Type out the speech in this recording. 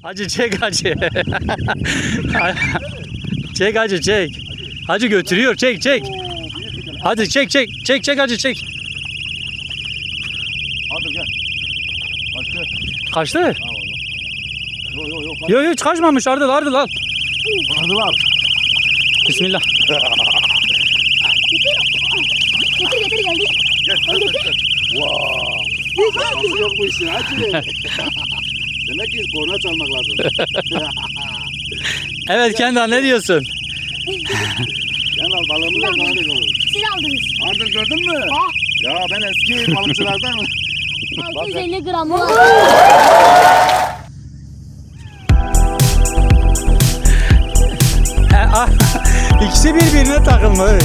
Hacı çek hacı. Çek hacı çek. Hacı götürüyor, çek çek. Hadi çek çek. Çek çek hacı çek. Hadi gel. Kaçtı? Yok. Yok hiç kaçmamış. Ardıl al. Ardılar. Bismillah. Getir geldik. Gel. Nasıl yok bu işin hacı. Demek ki korna çalmak lazım. Evet Kendal ne diyorsun? Gel al balığımızı yakaladık oğlum. Siz aldınız. Ardır gördün mü? Ha? Ya ben eski balıkçılardan 650 gram var. İkisi birbirine takılmış.